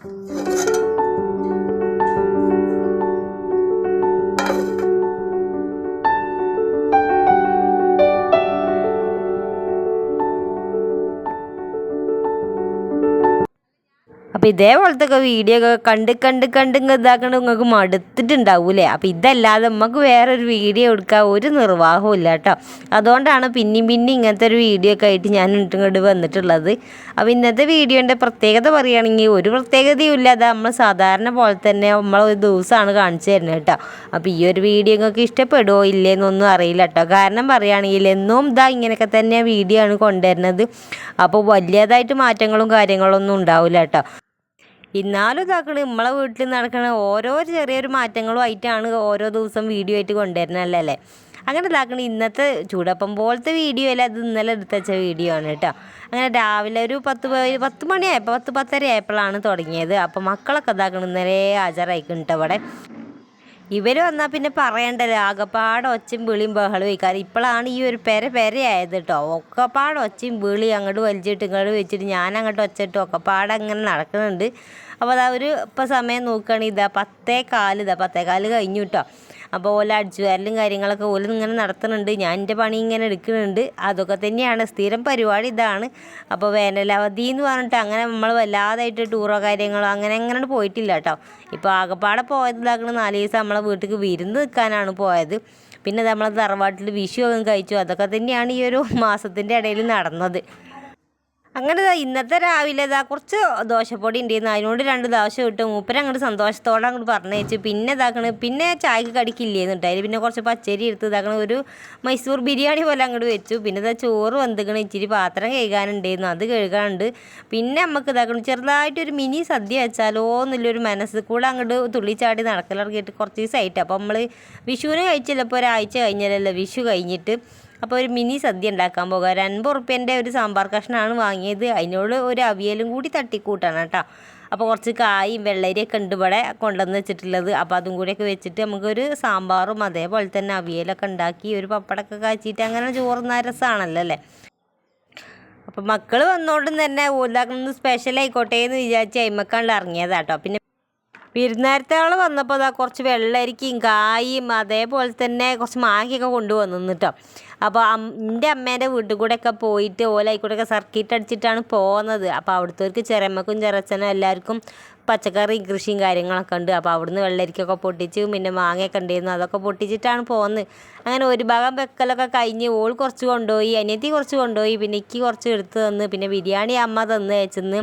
അപ്പോൾ ഇതേപോലത്തെ വീഡിയോ ഒക്കെ കണ്ട് ഇതാക്കണ്ട് നിങ്ങൾക്ക് മടുത്തിട്ടുണ്ടാവൂലേ. അപ്പോൾ ഇതല്ലാതെ നമുക്ക് വേറൊരു വീഡിയോ എടുക്കാൻ ഒരു നിർവാഹവും ഇല്ല കേട്ടോ. അതുകൊണ്ടാണ് പിന്നെയും ഇങ്ങനത്തെ ഒരു വീഡിയോ ഒക്കെ ആയിട്ട് ഞാൻ ഇങ്ങോട്ട് വന്നിട്ടുള്ളത്. അപ്പോൾ ഇന്നത്തെ വീഡിയോൻ്റെ പ്രത്യേകത പറയുകയാണെങ്കിൽ ഒരു പ്രത്യേകതയും ഇല്ല. അത് നമ്മൾ സാധാരണ പോലെ തന്നെ നമ്മളൊരു ദിവസമാണ് കാണിച്ചു തരുന്നത് കേട്ടോ. അപ്പോൾ ഈ ഒരു വീഡിയോ നിങ്ങൾക്ക് ഇഷ്ടപ്പെടുമോ ഇല്ലേന്നൊന്നും അറിയില്ല കേട്ടോ. കാരണം പറയുകയാണെങ്കിൽ എന്നും ഇങ്ങനെയൊക്കെ തന്നെ വീഡിയോ ആണ് കൊണ്ടുവരുന്നത്. അപ്പോൾ വലിയതായിട്ട് മാറ്റങ്ങളും കാര്യങ്ങളൊന്നും ഉണ്ടാവില്ല കേട്ടോ. എന്നാലും ഇതാക്കണ നമ്മളെ വീട്ടിൽ നടക്കുന്ന ഓരോ ചെറിയൊരു മാറ്റങ്ങളുമായിട്ടാണ് ഓരോ ദിവസം വീഡിയോ ആയിട്ട് കൊണ്ടുവരുന്നല്ലേ. അങ്ങനെ ഇതാക്കണ ഇന്നത്തെ ചൂടപ്പം പോലത്തെ വീഡിയോ അല്ല, അത് ഇന്നലെ എടുത്തുവെച്ച വീഡിയോ ആണ് കേട്ടോ. അങ്ങനെ രാവിലെ ഒരു 10 മണിയായപ്പോൾ 10-10:30 ആയപ്പോഴാണ് തുടങ്ങിയത്. അപ്പോൾ മക്കളൊക്കെ ഇതാക്കണം ഇന്നലെ ഹാജരായിക്കുന്നുണ്ട് ഇവിടെ. ഇവർ വന്നാൽ പിന്നെ പറയണ്ടല്ലോ, ആകെപ്പാട് ഒച്ചയും വിളിയും ബഹളവും വയ്ക്കാറ്. ഇപ്പോഴാണ് ഈ ഒരു പെരയായത് കേട്ടോ. ഒക്കെപ്പാട് ഒച്ചയും വിളി അങ്ങോട്ട് വലിച്ചിട്ട് ഇങ്ങോട്ട് വെച്ചിട്ട് ഞാൻ അങ്ങോട്ട് ഒച്ചിട്ട് ഒക്കെപ്പാട് അങ്ങനെ നടക്കുന്നുണ്ട്. അപ്പോൾ അതാ ഇപ്പോൾ സമയം നോക്കുകയാണെങ്കിൽ 10:15 കഴിഞ്ഞു കേട്ടോ. അപ്പോൾ ഓല അടിച്ചുവാരലും കാര്യങ്ങളൊക്കെ ഓല ഇങ്ങനെ നടത്തുന്നുണ്ട്. ഞാൻ എൻ്റെ പണി ഇങ്ങനെ എടുക്കുന്നുണ്ട്. അതൊക്കെ തന്നെയാണ് സ്ഥിരം പരിപാടി ഇതാണ്. അപ്പോൾ വേനലവധി എന്ന് പറഞ്ഞിട്ട് അങ്ങനെ നമ്മൾ വല്ലാതായിട്ട് ടൂറോ കാര്യങ്ങളോ അങ്ങനെ പോയിട്ടില്ല കേട്ടോ. ഇപ്പോൾ ആകെപ്പാടെ പോയത് 4 ദിവസം നമ്മളെ വീട്ടിലേക്ക് വിരുന്ന് നിൽക്കാനാണ് പോയത്. പിന്നെ നമ്മളെ തറവാട്ടിൽ വിഷു ഒക്കെ കഴിച്ചു. അതൊക്കെ തന്നെയാണ് ഈ ഒരു മാസത്തിൻ്റെ ഇടയിൽ നടന്നത്. അങ്ങനെ ഇന്നത്തെ രാവിലെ കുറച്ച് ദോശപ്പൊടി ഉണ്ടായിരുന്നു. അതിനോട് 2 ദോശ ഇട്ട് മൂപ്പര് അങ്ങോട്ട് സന്തോഷത്തോടെ അങ്ങോട്ട് പറഞ്ഞയച്ചു. പിന്നെ ചായക്ക് കടിക്കില്ലേന്ന് കേട്ടോ. അതിൽ പിന്നെ കുറച്ച് പച്ചരി എടുത്ത് ഒരു മൈസൂർ ബിരിയാണി പോലെ അങ്ങോട്ട് വെച്ചു. പിന്നെ ചോറ് വന്നിക്കണം, ഇച്ചിരി പാത്രം കഴുകാനുണ്ടായിരുന്നു, അത് കഴുകാനുണ്ട്. പിന്നെ നമുക്ക് ചെറുതായിട്ടൊരു മിനി സദ്യ വെച്ചാലോ എന്നുള്ളൊരു മനസ്സ് കൂടെ അങ്ങോട്ട് തുള്ളിച്ചാടി നടക്കലിറങ്ങിയിട്ട് കുറച്ച് ദിവസമായിട്ട്. അപ്പോൾ നമ്മൾ വിഷുവിന് കഴിച്ചില്ല, ഇപ്പോൾ ഒരാഴ്ച കഴിഞ്ഞാലല്ലോ വിഷു കഴിഞ്ഞിട്ട്. അപ്പോൾ ഒരു മിനി സദ്യ ഉണ്ടാക്കാൻ പോകുക. 50 ഉറുപ്പ്യൻ്റെ ഒരു സാമ്പാർ കഷ്ണമാണ് വാങ്ങിയത്. അതിനോട് ഒരു അവിയലും കൂടി തട്ടിക്കൂട്ടാണ് കേട്ടോ. അപ്പോൾ കുറച്ച് കായും വെള്ളരിയൊക്കെ ഉണ്ട് ഇവിടെ കൊണ്ടുവന്ന് വെച്ചിട്ടുള്ളത്. അപ്പോൾ അതും കൂടിയൊക്കെ വെച്ചിട്ട് നമുക്കൊരു സാമ്പാറും അതേപോലെ തന്നെ അവിയലൊക്കെ ഉണ്ടാക്കി ഒരു പപ്പടമൊക്കെ കാച്ചിട്ട് അങ്ങനെ ചോറുന്ന രസമാണല്ലോ അല്ലേ. അപ്പോൾ മക്കൾ വന്നോണ്ടും തന്നെ ഉണ്ടാക്കുന്നത് സ്പെഷ്യൽ ആയിക്കോട്ടെ എന്ന് വിചാരിച്ച് അയിമക്കാണ്ട് ഇറങ്ങിയതാട്ടോ. പിന്നെ വിരുന്നേരത്തെ ആൾ വന്നപ്പോൾ കുറച്ച് വെള്ളരിക്കയും കായും അതേപോലെ തന്നെ കുറച്ച് മാങ്ങയൊക്കെ കൊണ്ടുവന്നു കേട്ടോ. അപ്പോൾ എൻ്റെ അമ്മേൻ്റെ വീട്ടിൽ കൂടെയൊക്കെ പോയിട്ട് ഓലായിക്കൂടെയൊക്കെ സർക്കിറ്റ് അടിച്ചിട്ടാണ് പോകുന്നത്. അപ്പോൾ അവിടുത്തേക്ക് ചെറിയമ്മക്കും ചെറച്ചനും എല്ലാവർക്കും പച്ചക്കറി കൃഷിയും കാര്യങ്ങളൊക്കെ ഉണ്ട്. അപ്പോൾ അവിടുന്ന് വെള്ളരിക്കൊക്കെ പൊട്ടിച്ച് പിന്നെ മാങ്ങയൊക്കെ ഉണ്ടായിരുന്നു, അതൊക്കെ പൊട്ടിച്ചിട്ടാണ് പോകുന്നത്. അങ്ങനെ ഒരു ഭാഗം വെക്കലൊക്കെ കഴിഞ്ഞ് ഓൾ കുറച്ച് കൊണ്ടുപോയി, അനിയത്തി കുറച്ച് കൊണ്ടുപോയി, പിന്നെ എനിക്ക് കുറച്ച് എടുത്ത് തന്ന്, പിന്നെ ബിരിയാണി അമ്മ തന്ന് അയച്ചെന്ന്.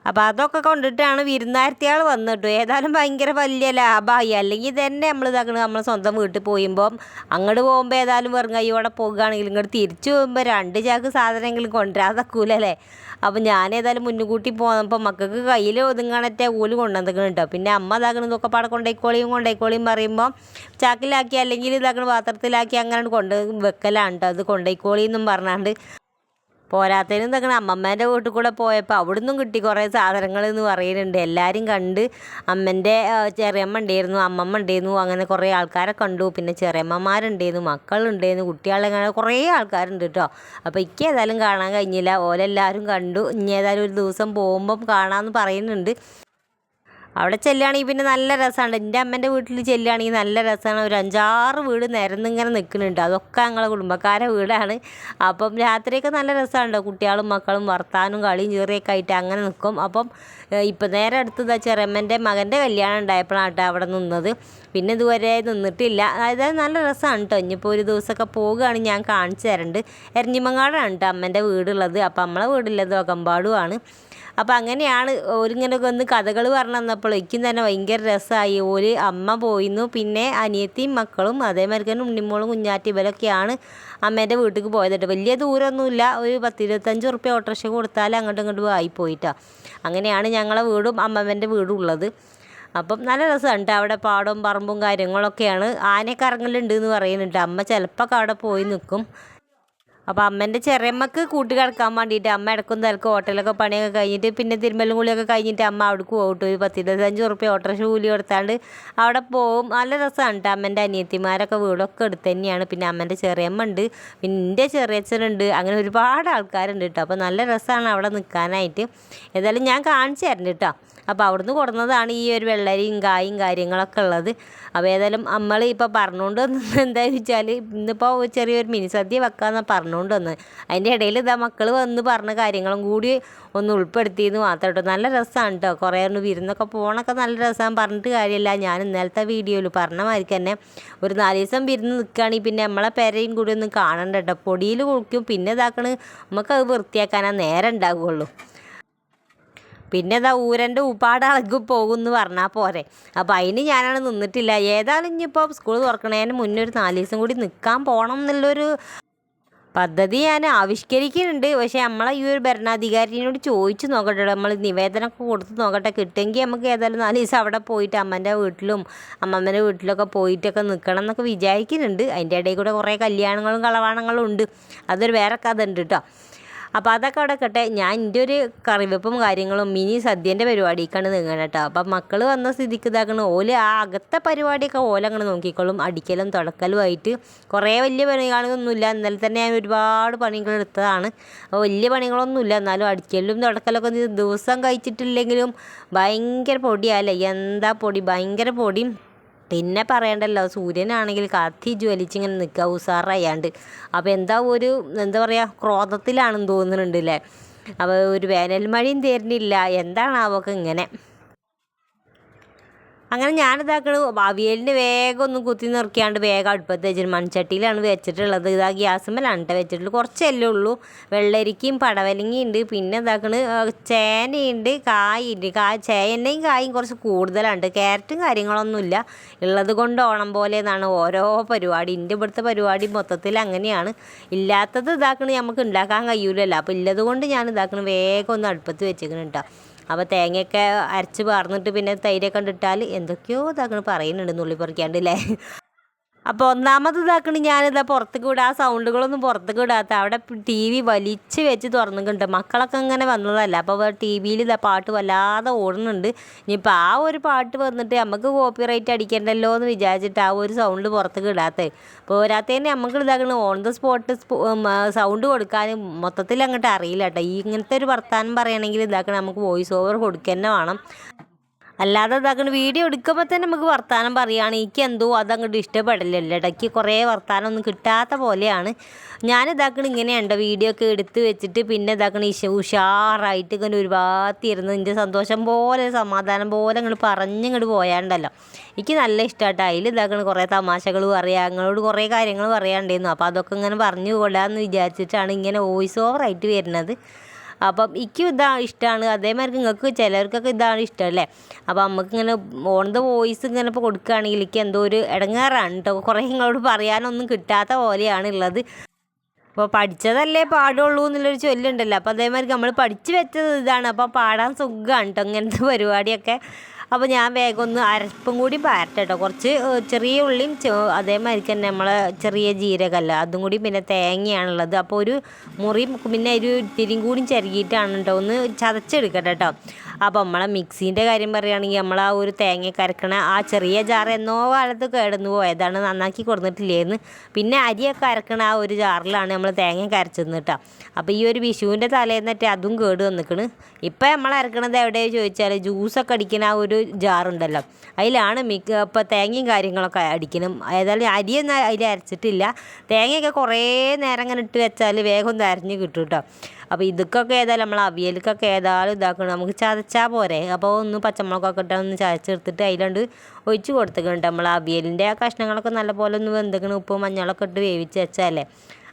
അപ്പോൾ അതൊക്കെ കൊണ്ടിട്ടാണ് വിരുന്നാർത്തിയാൾ വന്നിട്ടു. ഏതായാലും ഭയങ്കര വലിയ ലാഭമായി. അല്ലെങ്കിൽ തന്നെ നമ്മൾ സ്വന്തം വീട്ടിൽ പോയുമ്പം അങ്ങോട്ട് പോകുമ്പോൾ ഏതായാലും വെറും കൈയോടെ പോകുകയാണെങ്കിൽ ഇങ്ങോട്ട് തിരിച്ചു പോകുമ്പോൾ 2 ചാക്ക് സാധനമെങ്കിലും കൊണ്ടുവരാതെക്കൂലല്ലേ. അപ്പോൾ ഞാൻ ഏതായാലും മുൻകൂട്ടി പോകുമ്പോൾ മക്കൾക്ക് കയ്യിൽ ഒതുങ്ങാനറ്റേ ഓല് കൊണ്ടുവന്നിരിക്കണം. പിന്നെ അമ്മ ഇതൊക്കെ പാടെ കൊണ്ടേക്കോളിയും പറയുമ്പോൾ ചാക്കിലാക്കി അല്ലെങ്കിൽ പാത്രത്തിലാക്കി അങ്ങനെ കൊണ്ട് വെക്കലാണ് കേട്ടോ. അത് കൊണ്ടേക്കോളിയെന്നും പറഞ്ഞാണ്ട് പോരാത്തതിനും അമ്മമ്മേൻ്റെ വീട്ടിൽ കൂടെ പോയപ്പോൾ അവിടുന്നും കിട്ടി കുറേ സാധനങ്ങൾ എന്ന് പറയുന്നുണ്ട്. എല്ലാവരും കണ്ട്. അമ്മൻ്റെ ചെറിയമ്മ ഉണ്ടായിരുന്നു, അമ്മമ്മ ഉണ്ടായിരുന്നു, അങ്ങനെ കുറേ ആൾക്കാരെ കണ്ടു. പിന്നെ ചെറിയമ്മമാരുണ്ടായിരുന്നു, മക്കളുണ്ടായിരുന്നു, കുട്ടികളെ കുറേ ആൾക്കാരുണ്ട് കേട്ടോ. അപ്പോൾ എനിക്ക് ഏതായാലും കാണാൻ കഴിഞ്ഞില്ല. ഓലെല്ലാവരും കണ്ടു. ഇനി ഏതായാലും ഒരു ദിവസം പോകുമ്പം കാണാമെന്ന് പറയുന്നുണ്ട്. അവിടെ ചെല്ലുകയാണെങ്കിൽ പിന്നെ നല്ല രസമാണ്. എൻ്റെ അമ്മേൻ്റെ വീട്ടിൽ ചെല്ലുകയാണെങ്കിൽ നല്ല രസമാണ്. ഒരു 5-6 വീട് നിരന്നിങ്ങനെ നിൽക്കുന്നുണ്ട്. അതൊക്കെ ഞങ്ങളെ കുടുംബക്കാരെ വീടാണ്. അപ്പം രാത്രിയൊക്കെ നല്ല രസമുണ്ട്. കുട്ടികളും മക്കളും വർത്താനും കളിയും ചെറിയൊക്കെ ആയിട്ട് അങ്ങനെ നിൽക്കും. അപ്പം ഇപ്പം നേരെ അടുത്ത് ചെറിയമ്മൻ്റെ മകൻ്റെ കല്യാണം ഉണ്ടായപ്പോഴാണ് അവിടെ നിന്നത്. പിന്നെ ഇതുവരെ നിന്നിട്ടില്ല. അതായത് നല്ല രസമാണ് കേട്ടോ. ഇനിയിപ്പോൾ ഒരു ദിവസമൊക്കെ പോവുകയാണെങ്കിൽ ഞാൻ കാണിച്ചു തരുന്നുണ്ട്. എരഞ്ഞിമങ്ങാടാണ് കേട്ടോ അമ്മേൻ്റെ വീടുള്ളത്. അപ്പം നമ്മളെ വീടുള്ളത് അകമ്പാടുമാണ്. അപ്പോൾ അങ്ങനെയാണ് ഓരിങ്ങനെയൊക്കെ ഒന്ന് കഥകൾ പറഞ്ഞു തന്നപ്പോൾ എനിക്കും തന്നെ ഭയങ്കര രസമായി. ഓര് അമ്മ പോയിരുന്നു, പിന്നെ അനിയത്തിയും മക്കളും അതേമാതിരി തന്നെ ഉണ്ണിമോളും കുഞ്ഞാറ്റി ഇവരൊക്കെയാണ് അമ്മേൻ്റെ വീട്ടിലേക്ക് പോയത് കേട്ടോ. വലിയ ദൂരമൊന്നുമില്ല, ഒരു 10-25 ഉറുപ്പ്യ ഓട്ടോറിക്ഷ കൊടുത്താൽ അങ്ങോട്ടും ആയിപ്പോയിട്ടോ. അങ്ങനെയാണ് ഞങ്ങളെ വീടും അമ്മമ്മേൻ്റെ വീടും ഉള്ളത്. അപ്പം നല്ല രസമുണ്ട്. അവിടെ പാടവും പറമ്പും കാര്യങ്ങളൊക്കെയാണ്. ആനയൊക്കെ ഇറങ്ങലുണ്ട് എന്ന് പറയുന്നുണ്ട്. അമ്മ ചിലപ്പോൾ അവിടെ പോയി നിൽക്കും. അപ്പോൾ അമ്മേൻ്റെ ചെറിയമ്മക്ക് കൂട്ടി കിടക്കാൻ വേണ്ടിയിട്ട് അമ്മ ഇടക്കും തിരക്കും ഹോട്ടലൊക്കെ പണിയൊക്കെ കഴിഞ്ഞിട്ട് പിന്നെ തിരുമ്മലും കൂലിയൊക്കെ കഴിഞ്ഞിട്ട് അമ്മ അവിടേക്ക് പോകട്ടെ. ഒരു 10-25 ഉറുപ്പ്യ ഓട്ടോറിക്ഷ കൂലി കൊടുത്താണ്ട് അവിടെ പോകും. നല്ല രസമാണ് കേട്ടോ. അമ്മേൻ്റെ അനിയത്തിമാരൊക്കെ വീടൊക്കെ എടുത്ത് തന്നെയാണ്. പിന്നെ അമ്മേൻ്റെ ചെറിയമ്മ ഉണ്ട്, പിന്നെ എൻ്റെ ചെറിയച്ഛനുണ്ട്, അങ്ങനെ ഒരുപാട് ആൾക്കാരുണ്ട് കേട്ടോ. അപ്പോൾ നല്ല രസമാണ് അവിടെ നിൽക്കാനായിട്ട്. ഏതായാലും ഞാൻ കാണിച്ചു തരുന്നുണ്ട് കേട്ടോ. അപ്പോൾ അവിടുന്ന് കൊടുന്നതാണ് ഈ ഒരു വെള്ളരിയും കായും കാര്യങ്ങളൊക്കെ ഉള്ളത്. അപ്പോൾ ഏതായാലും നമ്മൾ ഇപ്പോൾ പറഞ്ഞുകൊണ്ട് വന്നത് എന്താണെന്ന് വെച്ചാൽ ഇന്നിപ്പോൾ ചെറിയൊരു മിനി സദ്യ വെക്കാമെന്നാണ് പറഞ്ഞുകൊണ്ട് വന്നത്. അതിൻ്റെ ഇടയിൽ ഇതാ മക്കൾ വന്ന് പറഞ്ഞ കാര്യങ്ങളും കൂടി ഒന്ന് ഉൾപ്പെടുത്തിയെന്ന് മാത്രം കേട്ടോ. നല്ല രസമാണ് കേട്ടോ. കുറേ വിരുന്നൊക്കെ പോകണമൊക്കെ നല്ല രസമാണ്, പറഞ്ഞിട്ട് കാര്യമില്ല. ഞാൻ ഇന്നലത്തെ വീഡിയോയിൽ പറഞ്ഞ മാതിരി തന്നെ ഒരു 4 ദിവസം വിരുന്ന് നിൽക്കുകയാണെങ്കിൽ പിന്നെ നമ്മളെ പെരയും കൂടി ഒന്ന് കാണണ്ട കേട്ടോ. പൊടിയിൽ കുളിക്കും, പിന്നെ ഇതാക്കണ് നമുക്കത് വൃത്തിയാക്കാനാ നേരം ഉണ്ടാവുകയുള്ളൂ. പിന്നെ ഇതാ ഊരൻ്റെ ഉപ്പാടളക്ക് പോകുമെന്ന് പറഞ്ഞാൽ പോരെ. അപ്പോൾ അതിന് ഞാനാണ് നിന്നിട്ടില്ല. ഏതായാലും ഇനിയിപ്പോൾ സ്കൂൾ തുറക്കണതിന് മുന്നേ ഒരു 4 ദിവസം കൂടി നിൽക്കാൻ പോകണം എന്നുള്ളൊരു പദ്ധതി ഞാൻ ആവിഷ്കരിക്കുന്നുണ്ട്. പക്ഷേ നമ്മളെ ഈ ഒരു ഭരണാധികാരിനോട് ചോദിച്ച് നോക്കട്ടെ, നമ്മൾ നിവേദനമൊക്കെ കൊടുത്ത് നോക്കട്ടെ. കിട്ടുമെങ്കിൽ നമുക്ക് ഏതായാലും 4 ദിവസം അവിടെ പോയിട്ട് അമ്മൻ്റെ വീട്ടിലും അമ്മമ്മൻ്റെ വീട്ടിലൊക്കെ പോയിട്ടൊക്കെ നിൽക്കണം എന്നൊക്കെ വിചാരിക്കുന്നുണ്ട്. അതിൻ്റെ ഇടയിൽ കൂടെ കുറേ കല്യാണങ്ങളും കളവാണങ്ങളും ഉണ്ട്, അതൊരു വേറെ കഥ ഉണ്ട് കേട്ടോ. അപ്പോൾ അതൊക്കെ അവിടെ കട്ടെ. ഞാൻ എൻ്റെ ഒരു കറിവെപ്പും കാര്യങ്ങളും മിനി സദ്യൻ്റെ പരിപാടിക്കാണ് നീങ്ങണം കേട്ടോ. അപ്പം മക്കൾ വന്ന സ്ഥിതിക്ക് ഇതാക്കണം, ഓല് ആ അകത്തെ പരിപാടിയൊക്കെ ഓലങ്ങനെ നോക്കിക്കോളും. അടിക്കലും തുടക്കലും ആയിട്ട് കുറേ വലിയ പണികളൊന്നുമില്ല. ഇന്നലെ തന്നെ ഞാൻ ഒരുപാട് പണികൾ എടുത്തതാണ്. അപ്പോൾ വലിയ പണികളൊന്നുമില്ല, എന്നാലും അടിക്കലും തുടക്കലൊക്കെ ദിവസം കഴിച്ചിട്ടില്ലെങ്കിലും ഭയങ്കര പൊടിയല്ലേ, എന്താ പൊടി, ഭയങ്കര പൊടിയും. പിന്നെ പറയണ്ടല്ലോ, സൂര്യനാണെങ്കിൽ കത്തി ജ്വലിച്ചിങ്ങനെ നിൽക്കുക ഉസാറായാണ്ട്. അപ്പോൾ എന്താ പറയുക, ക്രോധത്തിലാണെന്ന് തോന്നുന്നുണ്ട് അല്ലേ. അപ്പോൾ ഒരു വേനൽ മഴയും തരുന്നില്ല, എന്താണാവൊക്കെ ഇങ്ങനെ. അങ്ങനെ ഞാനിതാക്കണം അവിയലിന് വേഗം ഒന്ന് കുത്തി നിറക്കിയാണ്ട് വേഗം അടുപ്പത്ത് വെച്ചിട്ട് മൺചട്ടിയിലാണ് വെച്ചിട്ടുള്ളത്. ഇതാ ഗ്യാസുമ്മലാണ് കേട്ടോ വെച്ചിട്ടുള്ളത്. കുറച്ചല്ലേ ഉള്ളൂ. വെള്ളരിക്കയും പടവലങ്ങയും ഉണ്ട്, പിന്നെ ഇതാക്കണ് ചേനയുണ്ട്, കായുണ്ട്. ചേനയും കായും കുറച്ച് കൂടുതലുണ്ട്. ക്യാരറ്റും കാര്യങ്ങളൊന്നുമില്ല. ഉള്ളത് കൊണ്ട് ഓണം പോലെ എന്നാണ് ഓരോ പരിപാടി. എൻ്റെ ഇവിടുത്തെ പരിപാടി മൊത്തത്തിൽ അങ്ങനെയാണ്. ഇല്ലാത്തത് ഇതാക്കണ് നമുക്ക് ഉണ്ടാക്കാൻ കഴിയൂലല്ലോ. അപ്പോൾ ഉള്ളത് കൊണ്ട് ഞാൻ ഇതാക്കണം വേഗം ഒന്ന് അടുപ്പത്ത് വെച്ചേക്കണം കേട്ടോ. അപ്പോൾ തേങ്ങയൊക്കെ അരച്ച് പാർന്നിട്ട് പിന്നെ തൈരൊക്കെ ഇട്ടാൽ എന്തൊക്കെയോ ഇതാക്കണം പറയുന്നുണ്ട്, നുള്ളി പറിക്കാണ്ട് അല്ലേ. അപ്പോൾ ഒന്നാമത് ഇതാക്കണി ഞാനിതാ പുറത്തേക്ക് വിടാം, ആ സൗണ്ടുകളൊന്നും പുറത്തേക്ക് വിടാത്ത അവിടെ TV വലിച്ച് വെച്ച് തുറന്നിട്ടുണ്ട്. മക്കളൊക്കെ ഇങ്ങനെ വന്നതല്ല, അപ്പോൾ TV-യിൽ ഇതാ പാട്ട് വല്ലാതെ ഓടുന്നുണ്ട്. ഇനിയിപ്പോൾ ആ ഒരു പാട്ട് വന്നിട്ട് നമുക്ക് കോപ്പിറൈറ്റ് അടിക്കണ്ടല്ലോ എന്ന് വിചാരിച്ചിട്ട് ആ ഒരു സൗണ്ട് പുറത്തേക്ക് ഇടാത്തത്. പോരാത്തതിന് നമുക്ക് ഇതാക്കണം ഓൺ ദ സ്പോട്ട് സൗണ്ട് കൊടുക്കാൻ മൊത്തത്തിൽ അങ്ങോട്ട് അറിയില്ല കേട്ടോ. ഈ ഇങ്ങനത്തെ ഒരു വർത്താനം പറയുകയാണെങ്കിൽ ഇതാക്കണം നമുക്ക് വോയിസ് ഓവർ കൊടുക്കുക തന്നെ വേണം. അല്ലാതെ ഇതാക്കണം വീഡിയോ എടുക്കുമ്പോൾ തന്നെ നമുക്ക് വർത്താനം പറയുകയാണ്, എനിക്ക് എന്തോ അതങ്ങോട്ട് ഇഷ്ടപ്പെടില്ലല്ലോ. ഇടയ്ക്ക് കുറേ വർത്താനം ഒന്നും കിട്ടാത്ത പോലെയാണ്. ഞാനിതാക്കണം ഇങ്ങനെയുണ്ട് വീഡിയോ ഒക്കെ എടുത്ത് വെച്ചിട്ട് പിന്നെ ഇതാക്കണം ഉഷാറായിട്ട് ഇങ്ങനെ ഒരുപാട് ഇരുന്ന് എൻ്റെ സന്തോഷം പോലെ സമാധാനം പോലെ ഇങ്ങോട്ട് പറഞ്ഞിങ്ങോട്ട് പോയാണ്ടല്ലോ. എനിക്ക് നല്ല ഇഷ്ടമായിട്ട് അതിൽ ഇതാക്കണം കുറേ തമാശകൾ പറയാം, ഞങ്ങളോട് കുറേ കാര്യങ്ങൾ പറയാണ്ടായിരുന്നു. അപ്പോൾ അതൊക്കെ ഇങ്ങനെ പറഞ്ഞു കൊള്ളാമെന്ന് വിചാരിച്ചിട്ടാണ് ഇങ്ങനെ വോയിസ് ഓവറായിട്ട് വരുന്നത്. അപ്പം എനിക്കും ഇതാണ് ഇഷ്ടമാണ്, അതേമാതിരി നിങ്ങൾക്ക് ചിലർക്കൊക്കെ ഇതാണ് ഇഷ്ടമല്ലേ. അപ്പോൾ നമുക്കിങ്ങനെ ഓൺ ദ വോയിസ് ഇങ്ങനെ ഇപ്പോൾ കൊടുക്കുകയാണെങ്കിൽ എനിക്ക് എന്തോ ഒരു ഇടങ്ങേറാണ് കേട്ടോ. കുറേ നിങ്ങളോട് പറയാനൊന്നും കിട്ടാത്ത പോലെയാണ് ഉള്ളത്. അപ്പോൾ പഠിച്ചതല്ലേ പാടുള്ളൂ എന്നുള്ളൊരു ചൊല്ലുണ്ടല്ലോ. അപ്പോൾ അതേമാതിരി നമ്മൾ പഠിച്ച് വെച്ചത് ഇതാണ്, അപ്പോൾ പാടാൻ സുഖമാണ് കേട്ടോ ഇങ്ങനത്തെ പരിപാടിയൊക്കെ. അപ്പോൾ ഞാൻ വേഗം ഒന്ന് അരപ്പും കൂടി പാരട്ടെ കേട്ടോ. കുറച്ച് ചെറിയ ഉള്ളിയും അതേമാതിരി തന്നെ നമ്മളെ ചെറിയ ജീരകമല്ല അതും കൂടി പിന്നെ തേങ്ങയാണുള്ളത്. അപ്പോൾ ഒരു മുറിയും പിന്നെ ഒരു ഇത്തിരിയും കൂടി ചിരകിയിട്ടാണ് കേട്ടോ ഒന്ന് ചതച്ചെടുക്കട്ടെ കേട്ടോ. അപ്പോൾ നമ്മളെ മിക്സീൻ്റെ കാര്യം പറയുകയാണെങ്കിൽ നമ്മൾ ആ ഒരു തേങ്ങ കരക്കണ ആ ചെറിയ ജാർ എന്നോ കാലത്ത് കേടന്നു പോയതാണ്, നന്നാക്കി കൊടുത്തിട്ടില്ലേന്ന്. പിന്നെ അരിയൊക്കെ അരക്കണ ആ ഒരു ജാറിലാണ് നമ്മൾ തേങ്ങ കരച്ചെന്ന് കേട്ടോ. അപ്പോൾ ഈ ഒരു വിഷുവിൻ്റെ തലേന്നിട്ട് അതും കേട് വന്നിക്കണ്. ഇപ്പം നമ്മൾ അരക്കണത് എവിടെയോ ചോദിച്ചാൽ ജ്യൂസൊക്കെ അടിക്കുന്ന ആ ഒരു ജാറുണ്ടല്ലോ, അതിലാണ് ഇപ്പോൾ തേങ്ങയും കാര്യങ്ങളൊക്കെ അടിക്കണം. ഏതായാലും അരിയൊന്നും അതിൽ അരച്ചിട്ടില്ല. തേങ്ങയൊക്കെ കുറേ നേരം ഇങ്ങനെ ഇട്ട് വെച്ചാൽ വേഗം ഒന്ന് അരഞ്ഞ് കിട്ടും കേട്ടോ. അപ്പോൾ ഇതൊക്കെ ഏതായാലും നമ്മൾ അവിയൽക്കൊക്കെ ഏതായാലും ഇതാക്കണം, നമുക്ക് ചതച്ചാൽ പോരെ. അപ്പോൾ ഒന്ന് പച്ചമുളകൊക്കെ ഇട്ടാൽ ഒന്ന് ചതച്ചെടുത്തിട്ട് അതിലുണ്ട് ഒഴിച്ച് കൊടുത്തിട്ടുണ്ട്. നമ്മൾ അവിയലിൻ്റെ ആ കഷ്ണങ്ങളൊക്കെ നല്ലപോലെ ഒന്ന് വെന്തിക്കണം, ഉപ്പും മഞ്ഞളൊക്കെ ഇട്ട് വേവിച്ച് വെച്ചാലേ.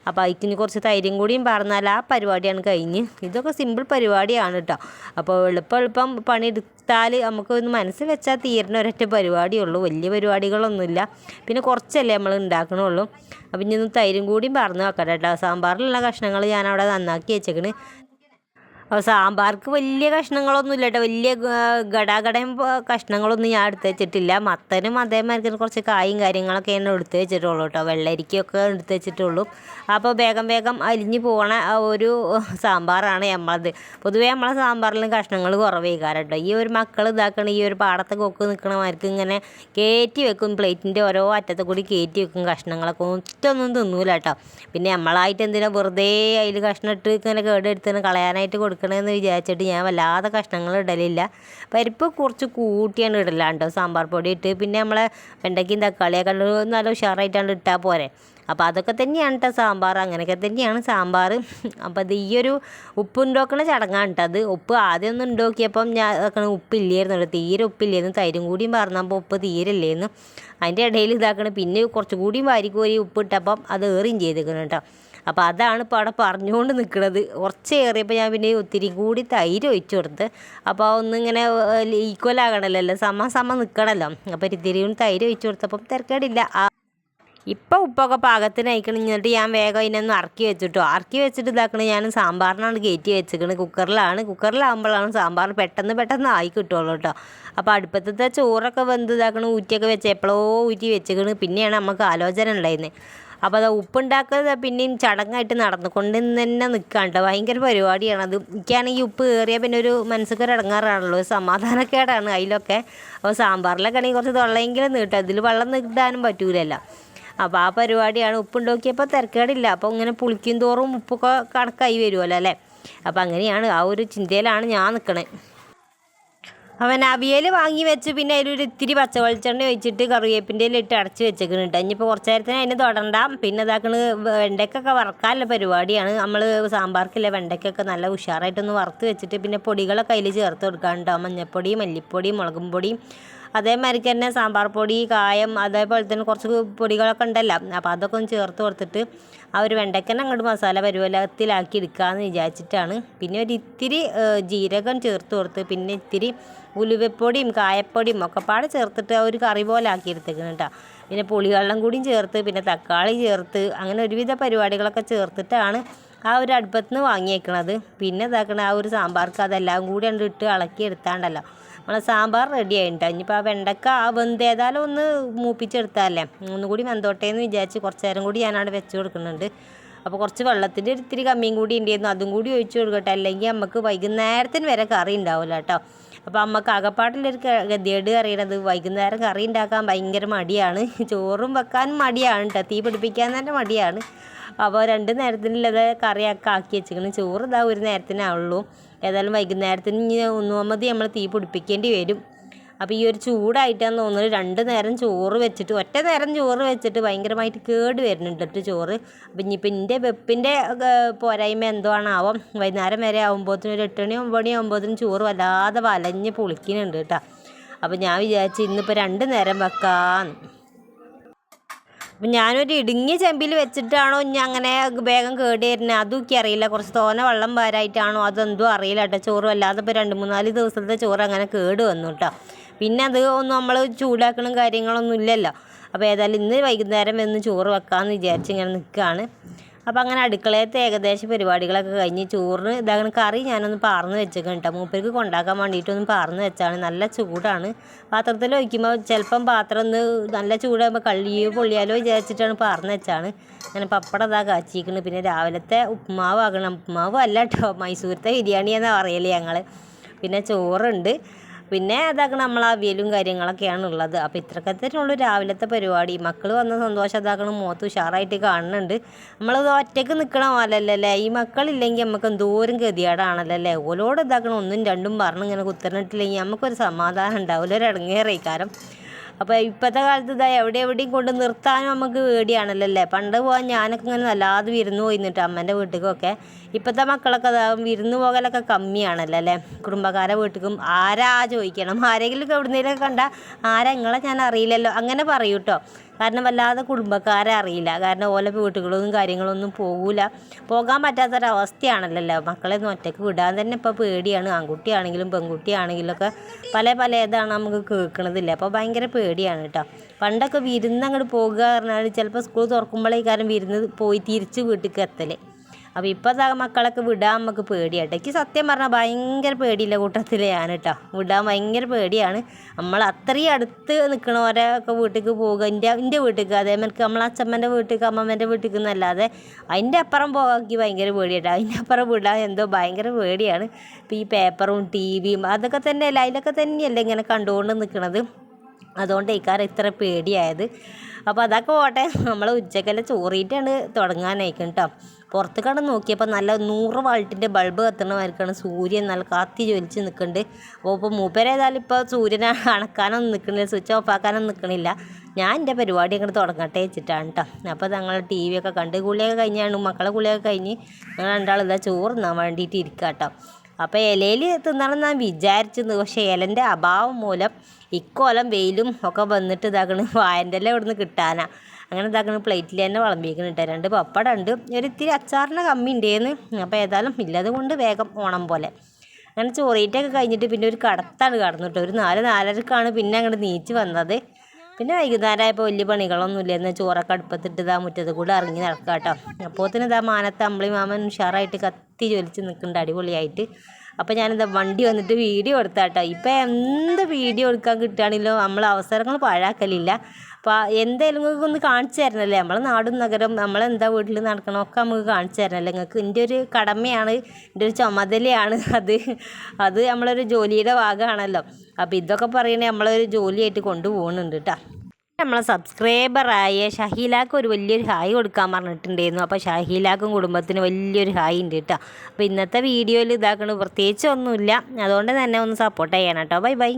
അപ്പോൾ അതിന് കുറച്ച് തൈരും കൂടിയും പറഞ്ഞാൽ ആ പരിപാടിയാണ് കഴിഞ്ഞ്. ഇതൊക്കെ സിമ്പിൾ പരിപാടിയാണ് കേട്ടോ. അപ്പോൾ എളുപ്പം പണിയെടുത്താൽ നമുക്കൊന്ന് മനസ്സിൽ വെച്ചാൽ തീരുന്ന ഒരൊറ്റ പരിപാടിയുള്ളൂ, വലിയ പരിപാടികളൊന്നുമില്ല. പിന്നെ കുറച്ചല്ലേ നമ്മൾ ഉണ്ടാക്കണുള്ളൂ. അപ്പം ഇനി ഒന്ന് തൈരും കൂടിയും പറഞ്ഞു വെക്കട്ടെ കേട്ടോ. സാമ്പാറിലുള്ള കഷ്ണങ്ങൾ ഞാനവിടെ നന്നാക്കി വെച്ചേക്കണ്. അപ്പോൾ സാമ്പാർക്ക് വലിയ കഷ്ണങ്ങളൊന്നും ഇല്ല കേട്ടോ, വലിയ ഗടാഗടയും കഷ്ണങ്ങളൊന്നും ഞാൻ എടുത്ത് വെച്ചിട്ടില്ല. മത്തനും അതേമാതിരി കുറച്ച് കായും കാര്യങ്ങളൊക്കെയാണ് എടുത്ത് വെച്ചിട്ടുള്ളൂ കേട്ടോ. വെള്ളരിക്കൊക്കെ എടുത്ത് വെച്ചിട്ടുള്ളൂ. അപ്പോൾ വേഗം അലിഞ്ഞ് പോകണ ഒരു സാമ്പാറാണ് നമ്മളത്. പൊതുവേ നമ്മളെ സാമ്പാറിലും കഷ്ണങ്ങൾ കുറവേക്കാരം കേട്ടോ. ഈ ഒരു മക്കൾ ഇതാക്കണം, ഈ ഒരു പാടത്തെ കൊക്ക് നിൽക്കണമാർക്ക് ഇങ്ങനെ കയറ്റി വെക്കും, പ്ലേറ്റിൻ്റെ ഓരോ അറ്റത്ത് കൂടി കയറ്റി വെക്കും കഷ്ണങ്ങളൊക്കെ. ഒറ്റൊന്നും തിന്നൂല കേട്ടോ. പിന്നെ നമ്മളായിട്ട് എന്തിനാ വെറുതെ അതിൽ കഷ്ണം ഇട്ട് ഇങ്ങനെ കേടെടുത്തിന് കളയാനായിട്ട് കൊടുക്കും. കൊടുക്കണമെന്ന് വിചാരിച്ചിട്ട് ഞാൻ വല്ലാതെ കഷ്ണങ്ങൾ ഇടലില്ല. പരിപ്പ് കുറച്ച് കൂട്ടിയാണ് ഇടലാണ്ടോ സാമ്പാർ പൊടി ഇട്ട്. പിന്നെ നമ്മളെ വെണ്ടയ്ക്കയും തക്കാളിയൊക്കെ നല്ല ഉഷാറായിട്ടാണ് ഇട്ടാൽ പോരെ. അപ്പോൾ അതൊക്കെ തന്നെയാണ് കേട്ടോ സാമ്പാർ. അങ്ങനെയൊക്കെ തന്നെയാണ് സാമ്പാർ. അപ്പോൾ അത് ഈ ഒരു ഉപ്പ് ഉണ്ടാക്കുന്ന ചടങ്ങാണ് കേട്ടോ അത്. ഉപ്പ് ആദ്യം ഒന്ന് ഉണ്ടാക്കിയപ്പം ഞാൻ ഉപ്പില്ലായിരുന്നു, തീരെ ഉപ്പില്ലായിരുന്നു. തൈരും കൂടിയും പറഞ്ഞപ്പോൾ ഉപ്പ് തീരെ ഇല്ലായിരുന്നു. അതിൻ്റെ ഇടയിൽ ഇതാക്കണം പിന്നെ കുറച്ചുകൂടിയും വാരിക്കോരി ഉപ്പിട്ടപ്പം അത് ഏറിയും ചെയ്തേക്കണം കേട്ടോ. അപ്പോൾ അതാണ് ഇപ്പോൾ അവിടെ പറഞ്ഞുകൊണ്ട് നിൽക്കുന്നത്. കുറച്ച് ഏറിയപ്പോൾ ഞാൻ പിന്നെ ഒത്തിരി കൂടി തൈര് ഒഴിച്ചു കൊടുത്ത്. അപ്പോൾ ഒന്നിങ്ങനെ ഈക്വലാകണമല്ലോ, സമ നിൽക്കണമല്ലോ. അപ്പോൾ ഇത്തിരി തൈര് ഒഴിച്ചു കൊടുത്തപ്പം തിരക്കേടില്ല. ഇപ്പം ഉപ്പൊക്കെ പാകത്തിന് അയക്കണം. എന്നിട്ട് ഞാൻ വേഗം അതിനൊന്ന് ഇറക്കി വെച്ചിട്ട് ഇതാക്കണം. ഞാൻ സാമ്പാറിനാണ് കയറ്റി വെച്ചിരിക്കുന്നത്. കുക്കറിലാകുമ്പോഴാണ് സാമ്പാർ പെട്ടെന്ന് ആയി കിട്ടുള്ളൂ കേട്ടോ. അപ്പോൾ അടുപ്പത്തെ ചോറൊക്കെ വെന്ത് ഇതാക്കണം ഊറ്റിയൊക്കെ വെച്ച് എപ്പോഴോ ഊറ്റി വെച്ചിരിക്കുന്നത്. പിന്നെയാണ് നമുക്ക് ആലോചന ഉണ്ടായിരുന്നത്. അപ്പോൾ അത് ഉപ്പുണ്ടാക്കുന്നത് പിന്നെയും ചടങ്ങായിട്ട് നടന്നുകൊണ്ട് തന്നെ നിൽക്കുകയാണ് കേട്ടോ. ഭയങ്കര പരിപാടിയാണത്. എനിക്കാണെങ്കിൽ ഉപ്പ് കയറിയാൽ പിന്നെ ഒരു മനസ്സിക്കൊരു ഇടങ്ങാറാണല്ലോ, സമാധാനക്കേടാണ് അതിലൊക്കെ. അപ്പോൾ സാമ്പാറിലൊക്കെ ആണെങ്കിൽ കുറച്ച് തൊള്ളയെങ്കിലും നീട്ടും, ഇതിൽ വെള്ളം നീട്ടാനും പറ്റൂലല്ലോ. അപ്പോൾ ആ പരിപാടിയാണ്. ഉപ്പുണ്ടാക്കിയപ്പോൾ തിരക്കേടില്ല. അപ്പോൾ ഇങ്ങനെ പുളിക്കും തോറും ഉപ്പൊക്കെ കണക്കായി വരുമല്ലോ അല്ലേ. അപ്പോൾ അങ്ങനെയാണ്, ആ ഒരു ചിന്തയിലാണ് ഞാൻ നിൽക്കണത്. അവൻ അവിയൽ വാങ്ങി വെച്ച് പിന്നെ അതിലൊരു ഇത്തിരി പച്ച വെളിച്ചെണ്ണ ഒഴിച്ചിട്ട് കറിവേപ്പിൻ്റെ ഇട്ട് അടച്ച് വെച്ചേക്കുന്നുണ്ട്. ഇനിയിപ്പോൾ കുറച്ച് നേരത്തിന് അതിന് തൊടണ്ടാം. പിന്നെ ഇതാക്കണ് വെണ്ടയ്ക്കൊക്കെ വറക്കാനുള്ള പരിപാടിയാണ്. നമ്മൾ സാമ്പാർക്കില്ല വെണ്ടയ്ക്കൊക്കെ നല്ല ഉഷാറായിട്ടൊന്ന് വറുത്ത് വെച്ചിട്ട് പിന്നെ പൊടികളൊക്കെ അതിൽ ചേർത്ത് കൊടുക്കാനുണ്ടാവും. മഞ്ഞൾപ്പൊടി, മല്ലിപ്പൊടി, മുളകും പൊടി, അതേമാതിരിക്ക് തന്നെ സാമ്പാർ പൊടി, കായം, അതേപോലെ തന്നെ കുറച്ച് പൊടികളൊക്കെ ഉണ്ടല്ലോ. അപ്പോൾ അതൊക്കെ ഒന്ന് ചേർത്ത് കൊടുത്തിട്ട് ആ ഒരു വെണ്ടയ്ക്കന്നെ അങ്ങോട്ട് മസാല പരുവത്തിലാക്കി എടുക്കാമെന്ന് വിചാരിച്ചിട്ടാണ്. പിന്നെ ഒരു ഇത്തിരി ജീരകം ചേർത്ത് കൊടുത്ത് പിന്നെ ഇത്തിരി ഉലുവപ്പൊടിയും കായപ്പൊടിയും ഒക്കെ പാടെ ചേർത്തിട്ട് ഒരു കറി പോലെ ആക്കി എടുത്തേക്കണം കേട്ടോ. പിന്നെ പുളിവെള്ളം കൂടിയും ചേർത്ത് പിന്നെ തക്കാളി ചേർത്ത് അങ്ങനെ ഒരുവിധ പരിപാടികളൊക്കെ ചേർത്തിട്ടാണ് ആ ഒരു അടുപ്പത്ത് നിന്ന് വാങ്ങിയേക്കണത്. പിന്നെ ഇതാക്കണ ആ ഒരു സാമ്പാർക്ക് അതെല്ലാം കൂടി ഇട്ട് ഇളക്കി എടുത്താണ്ടല്ലോ നമ്മളെ സാമ്പാർ റെഡി ആയിട്ടോ. ഇനിയിപ്പോൾ ആ വെണ്ടക്ക ഏതായാലും ഒന്ന് മൂപ്പിച്ചെടുത്താലേ ഒന്നുകൂടി വെന്തോട്ടേന്ന് വിചാരിച്ച് കുറച്ച് നേരം കൂടി ഞാനവിടെ വെച്ച് കൊടുക്കുന്നുണ്ട്. അപ്പോൾ കുറച്ച് വെള്ളത്തിൻ്റെ ഇത്തിരി കമ്മിയും കൂടി ഉണ്ടായിരുന്നു, അതും കൂടി ഒഴിച്ച് കൊടുക്കട്ടെ. അല്ലെങ്കിൽ നമുക്ക് വൈകുന്നേരത്തിന് വരെ കറി ഉണ്ടാവില്ല കേട്ടോ. അപ്പോൾ അമ്മക്ക് അകപ്പാട്ടിലൊരു ഗതികേട് അറിയണത് വൈകുന്നേരം കറി ഉണ്ടാക്കാൻ ഭയങ്കര മടിയാണ്. ചോറും വെക്കാനും മടിയാണ് കേട്ടോ, തീ പിടിപ്പിക്കാൻ തന്നെ മടിയാണ്. അപ്പോൾ 2 നേരത്തിനുള്ളത് കറിയൊക്കെ ആക്കി വെച്ചിരിക്കണം. ചോറ് ഇതാ ഒരു നേരത്തിനാവുള്ളൂ. ഏതായാലും വൈകുന്നേരത്തിന് ഇനി ഒന്നുമതി നമ്മൾ തീ പിടിപ്പിക്കേണ്ടി വരും. അപ്പോൾ ഈ ഒരു ചൂടായിട്ടാന്ന് തോന്നുന്നത് 2 നേരം ചോറ് വെച്ചിട്ട് ഒറ്റ നേരം ചോറ് വെച്ചിട്ട് ഭയങ്കരമായിട്ട് കേട് വരുന്നുണ്ട് കേട്ടോ ചോറ്. അപ്പം ഇനിയിപ്പോൾ എൻ്റെ വെപ്പിൻ്റെ പോരായ്മ എന്തോ ആണാവും. വൈകുന്നേരം വരെ ആകുമ്പോഴത്തേനും ഒരു 8 മണി 9 മണി ആകുമ്പോഴത്തേനും ചോറ് വല്ലാതെ വലഞ്ഞ് പൊളിക്കുന്നുണ്ട് കേട്ടോ. അപ്പോൾ ഞാൻ വിചാരിച്ചു ഇന്നിപ്പോൾ 2 നേരം വെക്കാമെന്ന്. അപ്പം ഞാനൊരു ഇടുങ്ങിയ ചെമ്പിൽ വെച്ചിട്ടാണോ ഇനി അങ്ങനെ വേഗം കേടി വരുന്നത് അതും എനിക്ക് അറിയില്ല. കുറച്ച് തോനെ വെള്ളം വാരായിട്ടാണോ അതെന്തോ അറിയില്ല കേട്ടോ. ചോറ് അല്ലാതെ ഇപ്പോൾ 2-3-4 ദിവസത്തെ ചോറ് അങ്ങനെ കേട് വന്നു കേട്ടോ. പിന്നെ അത് ഒന്നും നമ്മൾ ചൂടാക്കണം കാര്യങ്ങളൊന്നും ഇല്ലല്ലോ. അപ്പോൾ ഏതായാലും ഇന്ന് വൈകുന്നേരം വന്ന് ചോറ് വെക്കാമെന്ന് വിചാരിച്ച് ഇങ്ങനെ നിൽക്കുകയാണ്. അപ്പോൾ അങ്ങനെ അടുക്കളയത്തെ ഏകദേശം പരിപാടികളൊക്കെ കഴിഞ്ഞ് ചോറിന് ഇതാകണം കറി ഞാനൊന്ന് പാർന്ന് വെച്ചേക്കാം കേട്ടോ. മൂപ്പർക്ക് കൊണ്ടാക്കാൻ വേണ്ടിയിട്ടൊന്ന് പാർന്ന് വെച്ചാണ്. നല്ല ചൂടാണ്. പാത്രത്തിൽ ഒഴിക്കുമ്പോൾ ചിലപ്പം പാത്രം ഒന്ന് നല്ല ചൂടാകുമ്പോൾ കള്ളിയോ പൊള്ളിയാലോ വിചാരിച്ചിട്ടാണ് പാർന്ന് വെച്ചാണ്. അങ്ങനെ പപ്പടം ഇതാ കാച്ചിരിക്കുന്നത്. പിന്നെ രാവിലത്തെ ഉപ്പുമാവ് ആകണം. ഉപ്പുമാവ് അല്ല കേട്ടോ, മൈസൂരത്തെ ബിരിയാണി എന്നാണ് പറയല് ഞങ്ങൾ. പിന്നെ ചോറുണ്ട്. പിന്നെ അതാക്കണം നമ്മൾ അവിയലും കാര്യങ്ങളൊക്കെയാണ് ഉള്ളത്. അപ്പോൾ ഇത്രയൊക്കെ തന്നെയുള്ളൂ രാവിലത്തെ പരിപാടി. മക്കൾ വന്ന സന്തോഷം അതാക്കണം മുഖത്ത് ഉഷാറായിട്ട് കാണുന്നുണ്ട്. നമ്മളത് ഒറ്റയ്ക്ക് നിൽക്കണ പോലല്ലേ, ഈ മക്കളില്ലെങ്കിൽ നമുക്ക് എന്തോരം ഗതികേടാണല്ലോ അല്ലേ. ഓലോട് ഇതാക്കണം 1ഉം 2ഉം പറഞ്ഞ് ഇങ്ങനെ കുത്തറിഞ്ഞിട്ടില്ലെങ്കിൽ നമുക്കൊരു സമാധാനം ഉണ്ടാവില്ല, ഒരു ഇടങ്ങേറേക്കാരം. അപ്പോൾ ഇപ്പോഴത്തെ കാലത്ത് ഇതാ എവിടെയും കൊണ്ട് നിർത്താനും നമുക്ക് പേടിയാണല്ലോ അല്ലേ. പണ്ട് പോകാൻ ഞാനൊക്കെ ഇങ്ങനെ നല്ലാതെ വിരുന്ന് പോയിന്നിട്ട് അമ്മേൻ്റെ വീട്ടിലേക്കൊക്കെ. ഇപ്പോഴത്തെ മക്കളൊക്കെ വിരുന്ന് പോകലൊക്കെ കമ്മിയാണല്ലോ അല്ലേ. കുടുംബക്കാരെ വീട്ടിലും ആരാ ചോദിക്കണം, ആരെങ്കിലും എവിടുന്നേലൊക്കെ കണ്ടാൽ ആരാ നിങ്ങളെ ഞാൻ അറിയില്ലല്ലോ അങ്ങനെ പറയൂ കേട്ടോ. കാരണം വല്ലാതെ കുടുംബക്കാരെ അറിയില്ല. കാരണം ഓല വീട്ടുകളൊന്നും കാര്യങ്ങളൊന്നും പോകാൻ പറ്റാത്തൊരവസ്ഥയാണല്ലോ. മക്കളെ ഒന്നും ഒറ്റയ്ക്ക് വിടാൻ തന്നെ ഇപ്പോൾ പേടിയാണ്. ആൺകുട്ടിയാണെങ്കിലും പെൺകുട്ടിയാണെങ്കിലും ഒക്കെ പല ഇതാണ് നമുക്ക് കേൾക്കണതില്ല. അപ്പോൾ ഭയങ്കര പേടിയാണ് കേട്ടോ. പണ്ടൊക്കെ വിരുന്ന് അങ്ങോട്ട് പോകുക പറഞ്ഞാൽ ചിലപ്പോൾ സ്കൂൾ തുറക്കുമ്പോഴേക്കാരും വിരുന്ന് പോയി തിരിച്ച് വീട്ടിലേക്ക് എത്തല്. അപ്പോൾ ഇപ്പോൾ മക്കളൊക്കെ വിടാൻ നമുക്ക് പേടിയാട്ടോ. എനിക്ക് സത്യം പറഞ്ഞാൽ ഭയങ്കര പേടിയില്ല കൂട്ടത്തിൽ ഞാൻ കേട്ടോ. വിടാൻ ഭയങ്കര പേടിയാണ്. നമ്മൾ അത്രയും അടുത്ത് നിൽക്കണവരൊക്കെ വീട്ടിലേക്ക് പോകുക. എൻ്റെ വീട്ടിലേക്ക് അതേമാതിരി നമ്മളെ അച്ഛമ്മൻ്റെ വീട്ടിലേക്ക് അമ്മമ്മേൻ്റെ വീട്ടിലേക്ക് എന്നല്ലാതെ അതിൻ്റെ അപ്പുറം പോകാൻ ഭയങ്കര പേടിയാട്ടോ. അതിൻ്റെ അപ്പുറം വിടാൻ എന്തോ ഭയങ്കര പേടിയാണ്. ഇപ്പോൾ ഈ പേപ്പറും ടിവിയും അതൊക്കെ തന്നെയല്ല, അതിലൊക്കെ തന്നെയല്ലേ ഇങ്ങനെ കണ്ടുകൊണ്ട് നിൽക്കണത്. അതുകൊണ്ട് ഇത്ര പേടിയായത്. അപ്പോൾ അതൊക്കെ പോട്ടെ, നമ്മൾ ഉച്ചക്കെല്ലാം ചോറിയിട്ടാണ് തുടങ്ങാനായിരിക്കും കേട്ടോ. പുറത്ത് കണ്ട് നോക്കിയപ്പോൾ നല്ല 100 വാൾട്ടിൻ്റെ ബൾബ് കത്തണമാർക്കാണ് സൂര്യൻ നല്ല കാത്തി ജ്വലിച്ച് നിൽക്കുന്നുണ്ട്. അപ്പോൾ മൂപ്പരേതായാലും ഇപ്പോൾ സൂര്യനെ അണക്കാനൊന്നും നിൽക്കണില്ല, സ്വിച്ച് ഓഫ് ആക്കാനൊന്നും നിൽക്കണില്ല. ഞാൻ എൻ്റെ പരിപാടി അങ്ങോട്ട് തുടങ്ങട്ടെ വെച്ചിട്ടാണ് കേട്ടോ. അപ്പോൾ ഞങ്ങൾ TV ഒക്കെ കണ്ട് കുളിയൊക്കെ കഴിഞ്ഞാണ്, മക്കളെ കുളിയൊക്കെ കഴിഞ്ഞ് ഞങ്ങൾ രണ്ടാളിതാ ചോറ് തിന്നാൻ വേണ്ടിയിട്ട് ഇരിക്കുക കേട്ടോ. അപ്പോൾ ഇലയിൽ തിന്നണം ഞാൻ വിചാരിച്ചത്, പക്ഷേ ഇലൻ്റെ അഭാവം മൂലം ഇക്കോലം വെയിലും ഒക്കെ വന്നിട്ട് ഇതാക്കണ് വായൻ്റെ ഇല ഇവിടുന്ന് കിട്ടാനാ. അങ്ങനെ ഇതാക്കണ പ്ലേറ്റിൽ തന്നെ വിളമ്പിക്കണിട്ട് 2 പപ്പടം ഉണ്ട്, ഒരു ഇത്തിരി അച്ചാറിൻ്റെ കമ്മി ഉണ്ടേന്ന്. അപ്പോൾ ഏതായാലും ഇല്ലത് കൊണ്ട് വേഗം ഓണം പോലെ അങ്ങനെ ചോറീറ്റൊക്കെ കഴിഞ്ഞിട്ട് പിന്നെ ഒരു കടത്താണ് കടന്നിട്ട് ഒരു 4-4:30ക്കാണ് പിന്നെ അങ്ങോട്ട് നീച്ച് വന്നത്. പിന്നെ വൈകുന്നേരമായപ്പോൾ വലിയ പണികളൊന്നും ഇല്ലെന്ന് ചോറൊക്കെ അടുപ്പത്തിട്ട് ഇതാ മുറ്റത്ത് കൂടെ ഇറങ്ങി നടക്കുക കേട്ടോ. അപ്പോഴത്തേന് ഇതാ മാനത്ത് അമ്പിളി മാമൻ ഉഷാറായിട്ട് കത്തി ജ്വലിച്ച് നിൽക്കുന്നുണ്ട് അടിപൊളിയായിട്ട്. അപ്പോൾ ഞാനിതാ വണ്ടി വന്നിട്ട് വീഡിയോ എടുത്താട്ടോ. ഇപ്പം എന്ത് വീഡിയോ എടുക്കാൻ കിട്ടുകയാണെങ്കിലോ നമ്മൾ അവസരങ്ങൾ പാഴാക്കലില്ല. അപ്പോൾ എന്തായാലും നിങ്ങൾക്ക് ഒന്ന് കാണിച്ചു തരണമല്ലേ, നമ്മളെ നാടും നഗരം നമ്മളെന്താ വീട്ടിൽ നടക്കണമൊക്കെ നമുക്ക് കാണിച്ചു തരണമല്ലേ. നിങ്ങൾക്ക് എൻ്റെ ഒരു കടമയാണ്, എൻ്റെ ഒരു ചുമതലയാണ് അത് നമ്മളൊരു ജോലിയുടെ ഭാഗമാണല്ലോ. അപ്പോൾ ഇതൊക്കെ പറയണേ നമ്മളൊരു ജോലിയായിട്ട് കൊണ്ടുപോകുന്നുണ്ട് കേട്ടോ. നമ്മളെ സബ്സ്ക്രൈബറായ ഷഹീലാക്ക് ഒരു വലിയൊരു ഹായ് കൊടുക്കാൻ പറഞ്ഞിട്ടുണ്ടായിരുന്നു. അപ്പോൾ ഷഹീലാക്കും കുടുംബത്തിന് വലിയൊരു ഹായ് ഉണ്ട് കേട്ടോ. അപ്പോൾ ഇന്നത്തെ വീഡിയോയിൽ ഇതാക്കണ പ്രത്യേകിച്ച് ഒന്നുമില്ല, അതുകൊണ്ട് തന്നെ ഒന്ന് സപ്പോർട്ട് ചെയ്യണം കേട്ടോ. Bye bye.